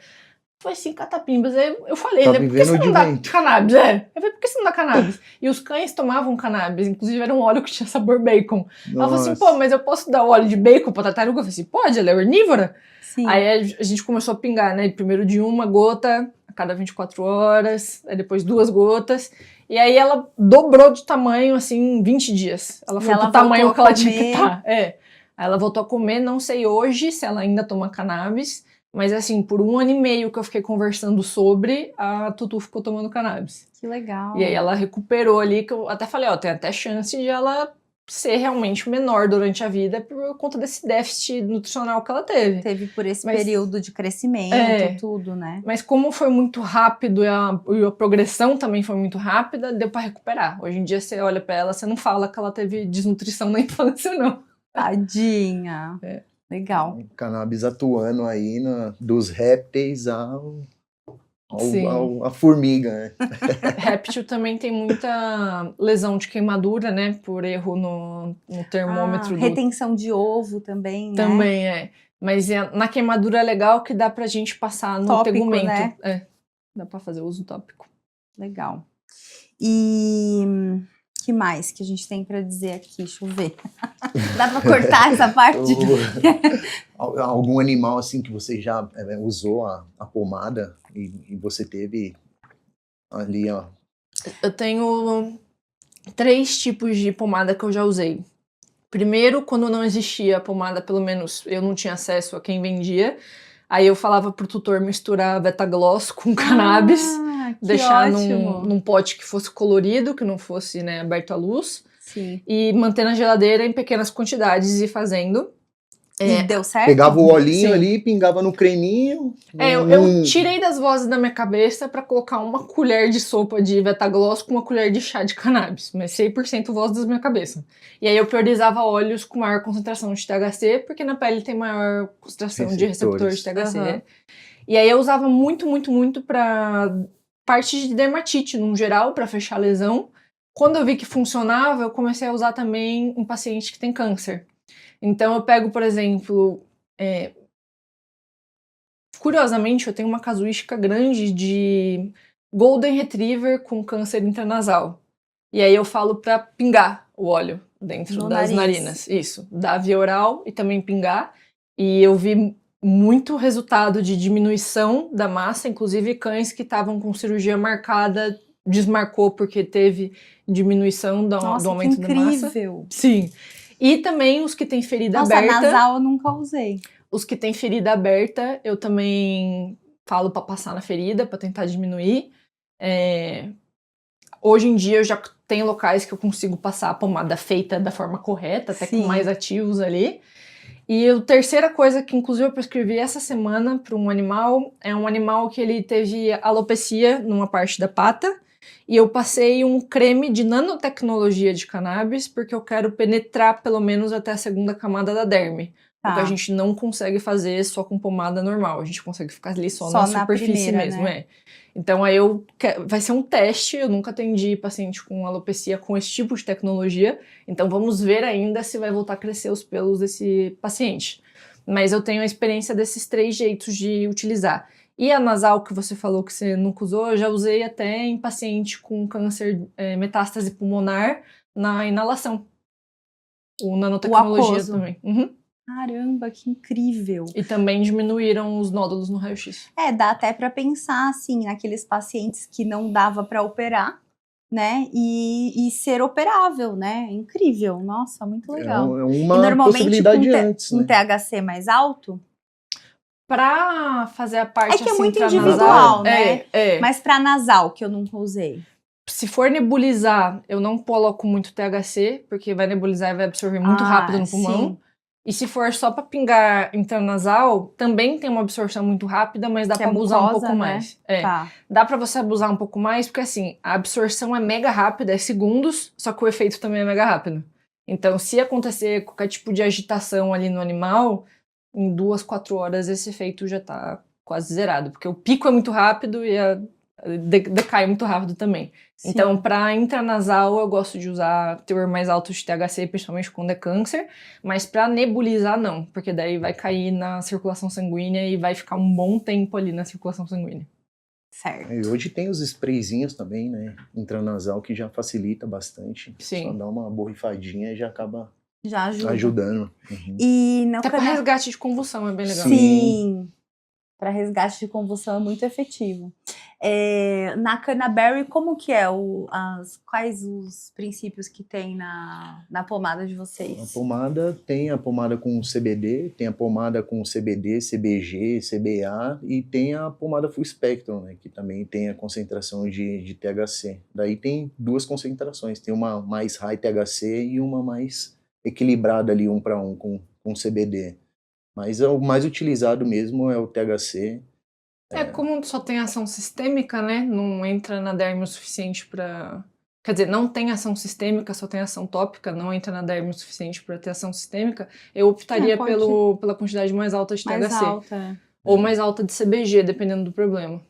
Foi assim, catapimbas. Aí eu falei, Tá né? Por que você vivendo não de dá vento. cannabis? Eu falei, por que você não dá cannabis? E os cães tomavam cannabis, inclusive era um óleo que tinha sabor bacon. Ela falou assim, pô, mas eu posso dar óleo de bacon pra tartaruga? Eu falei assim, pode, ela é ornívora? Sim. Aí a gente começou a pingar, né? Primeiro de uma gota a cada 24 horas, aí depois 2 gotas. E aí ela dobrou de tamanho, assim, em 20 dias. Ela foi pro tamanho que ela tinha que estar. Aí ela voltou a comer, não sei hoje se ela ainda toma cannabis. Mas assim, por 1 ano e meio que eu fiquei conversando sobre, a Tutu ficou tomando cannabis. Que legal. E aí ela recuperou ali, que eu até falei, tem até chance de ela ser realmente menor durante a vida por conta desse déficit nutricional que ela teve. Teve por esse período de crescimento, tudo, né? Mas como foi muito rápido e a progressão também foi muito rápida, deu pra recuperar. Hoje em dia você olha pra ela, você não fala que ela teve desnutrição na infância, não. Tadinha. Legal. O cannabis atuando aí dos répteis à formiga, né? Réptil também tem muita lesão de queimadura, né? Por erro no termômetro. Retenção de ovo também, né? Também Mas na queimadura é legal que dá pra gente passar no tópico, tegumento. Né? Dá pra fazer uso tópico. Legal. E que mais que a gente tem pra dizer aqui? Deixa eu ver. Dá pra cortar essa parte? Algum animal assim que você já usou a pomada e você teve ali, ó? Eu tenho 3 tipos de pomada que eu já usei. Primeiro, quando não existia a pomada, pelo menos eu não tinha acesso a quem vendia. Aí eu falava pro tutor misturar Betagloss com cannabis, deixar num pote que fosse colorido, que não fosse, né, aberto à luz. Sim. E manter na geladeira em pequenas quantidades e ir fazendo. E deu certo? Pegava o olhinho ali, pingava no creminho. Eu tirei das vozes da minha cabeça pra colocar 1 colher de sopa de Betagloss com 1 colher de chá de cannabis, mas 100% voz da minha cabeça. E aí eu priorizava óleos com maior concentração de THC, porque na pele tem maior concentração de receptores de THC. Uhum. E aí eu usava muito, muito, muito pra parte de dermatite, no geral, pra fechar a lesão. Quando eu vi que funcionava, eu comecei a usar também em paciente que tem câncer. Então eu pego, por exemplo, curiosamente eu tenho uma casuística grande de Golden Retriever com câncer intranasal. E aí eu falo pra pingar o óleo dentro das narinas. Isso, dar via oral e também pingar. E eu vi muito resultado de diminuição da massa, inclusive cães que estavam com cirurgia marcada desmarcou porque teve diminuição do aumento da massa. Incrível! Sim. E também os que têm ferida aberta. Nossa, nasal eu nunca usei. Os que têm ferida aberta, eu também falo para passar na ferida, para tentar diminuir. Hoje em dia eu já tenho locais que eu consigo passar a pomada feita da forma correta, até com mais ativos ali. E a terceira coisa que inclusive eu prescrevi essa semana para um animal, é um animal que ele teve alopecia numa parte da pata. E eu passei um creme de nanotecnologia de cannabis, porque eu quero penetrar pelo menos até a 2ª camada da derme. Porque a gente não consegue fazer só com pomada normal, a gente consegue ficar ali só na superfície mesmo, né? Então aí vai ser um teste, eu nunca atendi paciente com alopecia com esse tipo de tecnologia, então vamos ver ainda se vai voltar a crescer os pelos desse paciente. Mas eu tenho a experiência desses 3 jeitos de utilizar. E a nasal que você falou que você nunca usou, eu já usei até em paciente com câncer, metástase pulmonar, na inalação. O nanotecnologia também. Uhum. Caramba, que incrível! E também diminuíram os nódulos no raio-x. Dá até para pensar, assim, naqueles pacientes que não dava para operar, né? E ser operável, né? Incrível, nossa, muito legal. É uma possibilidade antes, né? Um THC mais alto? Pra fazer a parte é muito individual, né? Mas pra nasal, que eu nunca usei. se for nebulizar, eu não coloco muito THC, porque vai nebulizar e vai absorver muito rápido no pulmão. Sim. E se for só pra pingar intranasal, também tem uma absorção muito rápida, mas dá pra abusar um pouco mais. Tá. Dá pra você abusar um pouco mais, porque assim, a absorção é mega rápida, é segundos, só que o efeito também é mega rápido. Então, se acontecer qualquer tipo de agitação ali no animal, em 2, 4 horas esse efeito já tá quase zerado, porque o pico é muito rápido e decai muito rápido também. Sim. Então, para intranasal, eu gosto de usar teor mais alto de THC, principalmente quando é câncer, mas para nebulizar, não, porque daí vai cair na circulação sanguínea e vai ficar um bom tempo ali na circulação sanguínea. Certo. E hoje tem os sprayzinhos também, né? Intranasal, que já facilita bastante. Sim. Só dá uma borrifadinha e já acaba Já ajuda. ajudando. E não Até para resgate de convulsão é bem legal. Sim. Para resgate de convulsão é muito efetivo. Na Canaberry, como que é? Quais os princípios que tem na pomada de vocês? A pomada tem a pomada com CBD, tem a pomada com CBD, CBG, CBA e tem a pomada full spectrum, né, que também tem a concentração de THC. Daí tem 2 concentrações, tem uma mais high THC e uma mais equilibrada ali 1 para 1 com CBD. Mas o mais utilizado mesmo é o THC. Como só tem ação sistêmica, né? Não entra na derme o suficiente para... Quer dizer, não tem ação sistêmica, só tem ação tópica, não entra na derme o suficiente para ter ação sistêmica, eu optaria pela quantidade mais alta de THC. Mais alta. Ou mais alta de CBG, dependendo do problema.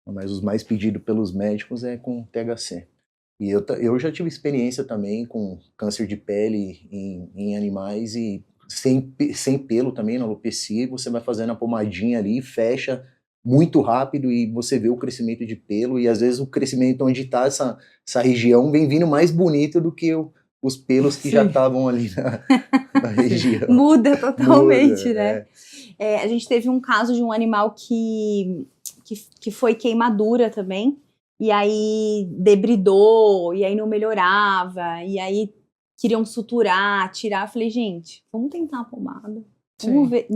Mas os mais pedidos pelos médicos é com THC. E eu já tive experiência também com câncer de pele em animais e sem pelo também, na alopecia, você vai fazendo a pomadinha ali, fecha muito rápido e você vê o crescimento de pelo e às vezes o crescimento onde está essa região vem vindo mais bonito do que os pelos que já estavam ali na região. Muda totalmente, Muda, né? A gente teve um caso de um animal que foi queimadura também, e aí debridou, e aí não melhorava, e aí queriam suturar, tirar. Eu falei, gente, vamos tentar a pomada. Vamos ver.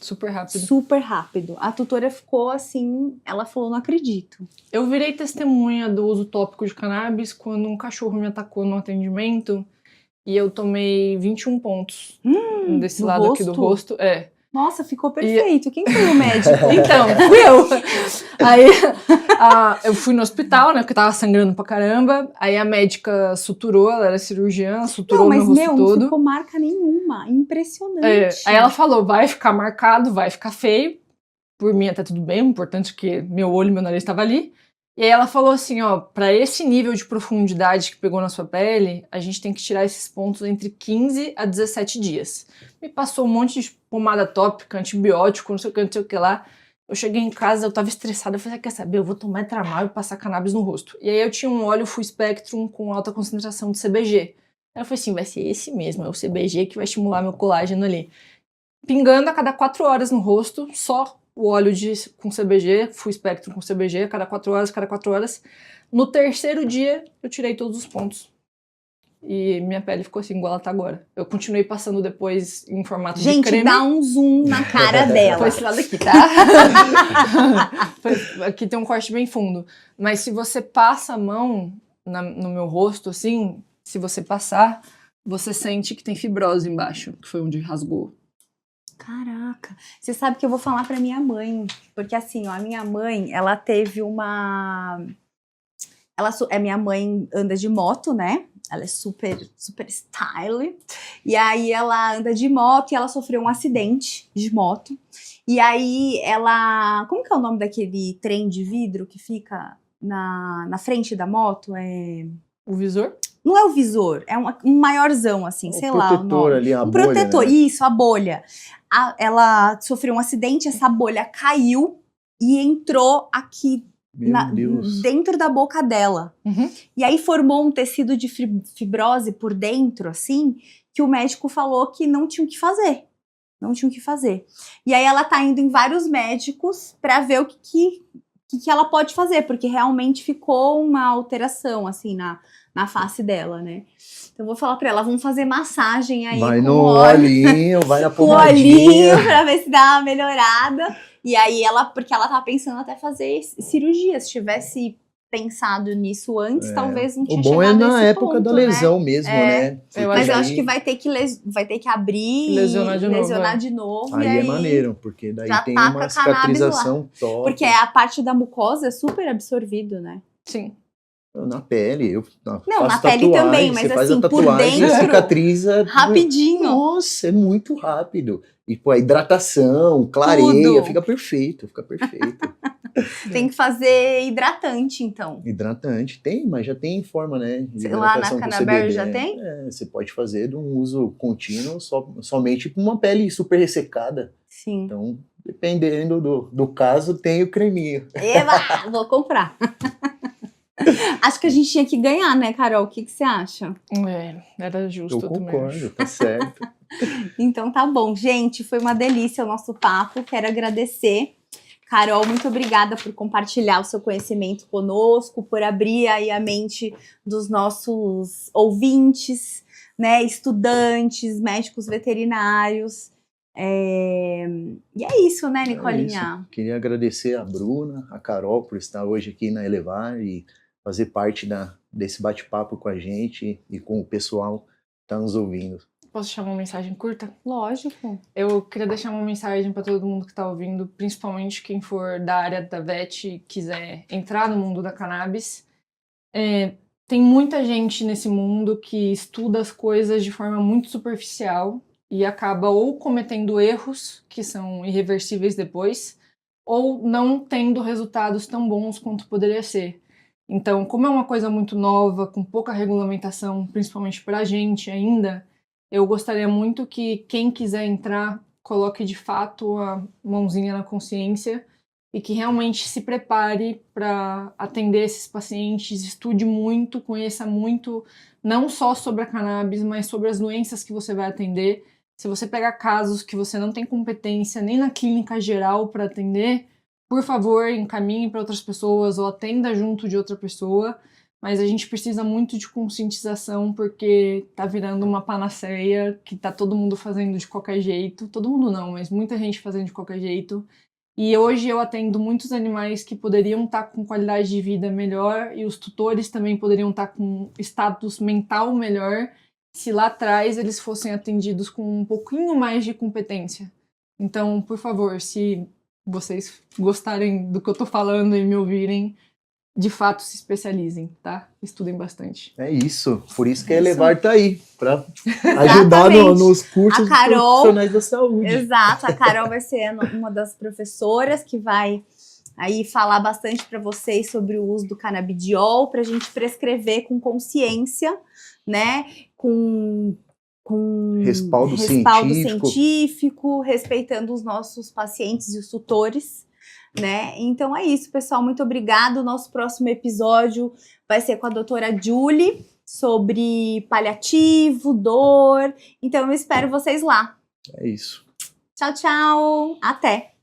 Super rápido. Super rápido. A tutora ficou assim, ela falou, não acredito. Eu virei testemunha do uso tópico de cannabis quando um cachorro me atacou no atendimento e eu tomei 21 pontos desse lado rosto? Aqui do rosto. Nossa, ficou perfeito. Quem foi o médico? Então, fui eu. Aí eu fui no hospital, né, porque tava sangrando pra caramba. Aí a médica suturou, ela era cirurgiã, suturou meu rosto todo. Não ficou marca nenhuma. Impressionante. Aí ela falou, vai ficar marcado, vai ficar feio. Por mim até tudo bem, o importante é que meu olho e meu nariz estavam ali. E aí ela falou assim, ó, pra esse nível de profundidade que pegou na sua pele, a gente tem que tirar esses pontos entre 15 a 17 dias. Me passou um monte de pomada tópica, antibiótico, não sei o que lá. Eu cheguei em casa, eu tava estressada, eu falei, quer saber, eu vou tomar Tramal e passar cannabis no rosto. E aí eu tinha um óleo full spectrum com alta concentração de CBG. Aí eu falei assim, vai ser esse mesmo, é o CBG que vai estimular meu colágeno ali. Pingando a cada 4 horas no rosto, só o óleo com CBG, full spectrum com CBG, a cada 4 horas. No terceiro dia, eu tirei todos os pontos. E minha pele ficou assim, igual ela tá agora. Eu continuei passando depois em formato de creme. Gente, dá um zoom na cara dela. Foi esse lado aqui, tá? Aqui tem um corte bem fundo. Mas se você passa a mão no meu rosto, assim, se você passar, você sente que tem fibrose embaixo, que foi onde rasgou. Caraca, você sabe que eu vou falar pra minha mãe, porque assim, ó, a minha mãe, ela teve uma... minha mãe anda de moto, né? Ela é super style. E aí ela anda de moto e ela sofreu um acidente de moto. E aí ela... Como que é o nome daquele trem de vidro que fica na frente da moto? O visor? Não é o visor, é um maiorzão, assim, sei lá o nome. Ali, a um bolha, protetor, né? Isso, a bolha. Ela sofreu um acidente, essa bolha caiu e entrou aqui dentro da boca dela. Uhum. E aí formou um tecido de fibrose por dentro, assim, que o médico falou que não tinha o que fazer. Não tinha o que fazer. E aí ela tá indo em vários médicos pra ver o que ela pode fazer, porque realmente ficou uma alteração, assim, na face dela, né? Então eu vou falar pra ela, vamos fazer massagem aí vai com no olhinho, vai na com o pomadinha. olhinho pra ver se dá uma melhorada. E aí porque ela tava pensando até fazer cirurgia, se tivesse pensado nisso antes, talvez não O tinha bom é chegado a na esse época ponto, da né? lesão mesmo, né? Eu Mas eu aí- acho que vai ter que abrir Lesionar e de novo, lesionar de novo. Aí e é maneiro, porque daí já tem taca uma a cannabis cicatrização top. Porque a parte da mucosa é super absorvido, né? Sim. Na pele, eu Não, faço na pele tatuagem, também, mas você faz assim, a por tatuagem e dentro, cicatriza rapidinho. Nossa, é muito rápido. E pô, a hidratação, clareia, Tudo. fica perfeito, fica perfeito. Tem que fazer hidratante, então. Hidratante, tem, mas já tem forma, né? De Sei lá, na hidratação com Canaberry CBD. já tem? Você pode fazer de um uso contínuo somente com uma pele super ressecada. Sim. Então, dependendo do caso, tem o creminho. Eba, vou comprar. Acho que a gente tinha que ganhar, né, Carol? O que você acha? Era justo. Eu também concordo, acho. tá certo. Então tá bom. Gente, foi uma delícia o nosso papo. Quero agradecer. Carol, muito obrigada por compartilhar o seu conhecimento conosco, por abrir aí a mente dos nossos ouvintes, né, estudantes, médicos veterinários. E é isso, né, Nicolinha? É isso. Queria agradecer a Bruna, a Carol, por estar hoje aqui na Elevar e fazer parte desse bate-papo com a gente e com o pessoal que está nos ouvindo. Posso deixar uma mensagem curta? Lógico. Eu queria deixar uma mensagem para todo mundo que está ouvindo, principalmente quem for da área da vet e quiser entrar no mundo da cannabis. Tem muita gente nesse mundo que estuda as coisas de forma muito superficial e acaba ou cometendo erros que são irreversíveis depois, ou não tendo resultados tão bons quanto poderia ser. Então, como é uma coisa muito nova, com pouca regulamentação, principalmente para a gente ainda, eu gostaria muito que quem quiser entrar coloque de fato a mãozinha na consciência e que realmente se prepare para atender esses pacientes, estude muito, conheça muito, não só sobre a cannabis, mas sobre as doenças que você vai atender. Se você pegar casos que você não tem competência nem na clínica geral para atender, por favor, encaminhe para outras pessoas ou atenda junto de outra pessoa. Mas a gente precisa muito de conscientização porque tá virando uma panaceia que tá todo mundo fazendo de qualquer jeito. Todo mundo não, mas muita gente fazendo de qualquer jeito. E hoje eu atendo muitos animais que poderiam estar com qualidade de vida melhor e os tutores também poderiam estar com status mental melhor se lá atrás eles fossem atendidos com um pouquinho mais de competência. Então, por favor, se vocês gostarem do que eu tô falando e me ouvirem, de fato se especializem, tá? Estudem bastante. É isso. Por isso que a Elevar tá aí, para ajudar Exatamente. nos cursos A Carol- profissionais da saúde. Exato, a Carol vai ser uma das professoras que vai aí falar bastante para vocês sobre o uso do canabidiol, para a gente prescrever com consciência, né? Com Respaldo científico, respeitando os nossos pacientes e os tutores, né? Então é isso, pessoal. Muito obrigada. O nosso próximo episódio vai ser com a doutora Julie sobre paliativo, dor. Então eu espero vocês lá. É isso. Tchau, tchau. Até.